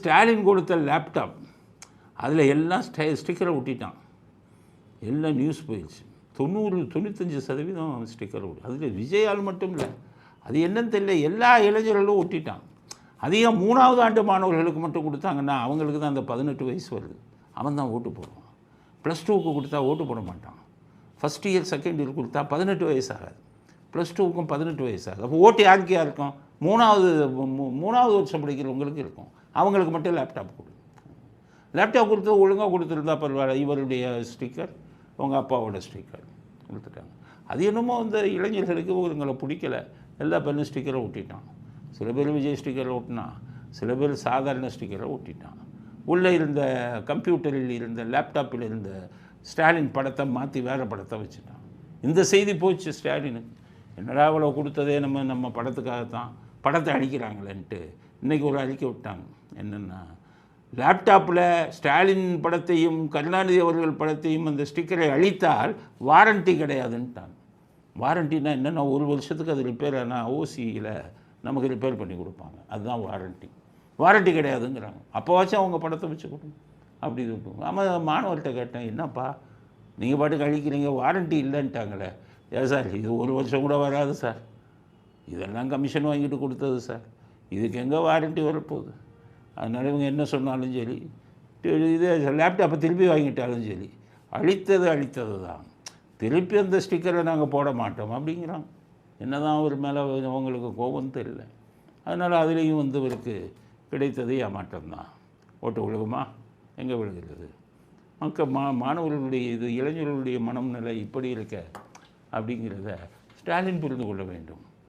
ஸ்டாலின் கொடுத்த லேப்டாப் அதில் எல்லாம் ஸ்டிக்கரை ஒட்டிட்டான். எல்லாம் நியூஸ் போயிடுச்சு. 95% ஸ்டிக்கர் ஒட்டி. அதில் விஜயால் மட்டும் இல்லை, அது என்னன்னு தெரியல, எல்லா இளைஞர்களும் ஒட்டிட்டான். அதிகம் 3வது ஆண்டு மாணவர்களுக்கு மட்டும் கொடுத்தாங்கன்னா அவங்களுக்கு தான் அந்த 18 வயசு வருது, அவன் தான் ஓட்டு போடுவான். +2க்கு கொடுத்தா ஓட்டு போட மாட்டான். ஃபஸ்ட் இயர் செகண்ட் இயர் கொடுத்தா 18 வயசு ஆகாது, +2க்கும் 18 வயசு ஆகுது. அப்போ ஓட்டு யாருக்கே இருக்கும்? 3வது வருஷம் படிக்கிறவங்களுக்கு இருக்கும். அவங்களுக்கு மட்டும் லேப்டாப் கொடு. லேப்டாப் கொடுத்து ஒழுங்காக கொடுத்துருந்தா பரவாயில்ல. இவருடைய ஸ்டிக்கர், உங்கள் அப்பாவோட ஸ்டிக்கர் கொடுத்துட்டாங்க. அது என்னமோ அந்த இளைஞர்களுக்கு இவங்களை பிடிக்கலை, எல்லா பேரும் ஸ்டிக்கரை ஒட்டிட்டான். சில பேர் விஜய் ஸ்டிக்கரை ஒட்டினான், சில பேர் சாதாரண ஸ்டிக்கரை ஒட்டிட்டான். உள்ளே இருந்த கம்ப்யூட்டரில் இருந்த லேப்டாப்பில் இருந்த ஸ்டாலின் படத்தை மாற்றி வேறு படத்தை வச்சுட்டான். இந்த செய்தி போச்சு ஸ்டாலினுக்கு. என்னடா அவ்வளோ கொடுத்ததே நம்ம படத்துக்காகத்தான், படத்தை அழிக்கிறாங்களேன்ட்டு இன்றைக்கி ஒரு அறிக்கை விட்டாங்க. என்னென்னா, லேப்டாப்பில் ஸ்டாலின் படத்தையும் கருணாநிதி அவர்கள் படத்தையும் அந்த ஸ்டிக்கரை அழித்தால் வாரண்ட்டி கிடையாதுன்ட்டாங்க. வாரண்ட்டினா என்னென்னா, 1 வருஷத்துக்கு அது ரிப்பேர் ஆனால் ஓசியில் நமக்கு ரிப்பேர் பண்ணி கொடுப்பாங்க, அதுதான் வாரண்ட்டி. வாரண்ட்டி கிடையாதுங்கிறாங்க. அப்போவாச்சும் அவங்க படத்தை வச்சு கொடுங்க அப்படி இருக்கும். ஆமாம், மாணவர்கிட்ட கேட்டேன், என்னப்பா நீங்கள் பாட்டுக்கு அழிக்கிறீங்க, வாரண்ட்டி இல்லைன்ட்டாங்களே. ஏன் சார், இது 1 வருஷம் கூட வராது சார், இதெல்லாம் கமிஷன் வாங்கிட்டு கொடுத்தது சார், இதுக்கு எங்கே வாரண்ட்டி வரப்போகுது? அதனால் இவங்க என்ன சொன்னாலும் சரி, இதே லேப்டாப்பை திருப்பி வாங்கிட்டாலும் சரி, அழித்தது தான், திருப்பி அந்த ஸ்டிக்கரை நாங்கள் போட மாட்டோம் அப்படிங்கிறாங்க. என்ன தான் அவர் மேலே அவங்களுக்கு கோபம் தெரியல. அதனால் அதுலேயும் இவருக்கு கிடைத்தது ஏமாற்றம்தான். ஓட்டு விழுகுமா? எங்கே விழுகிறது? மாணவர்களுடைய இளைஞர்களுடைய மனநிலை இப்படி இருக்க அப்படிங்கிறத ஸ்டாலின் புரிந்து கொள்ள வேண்டும்.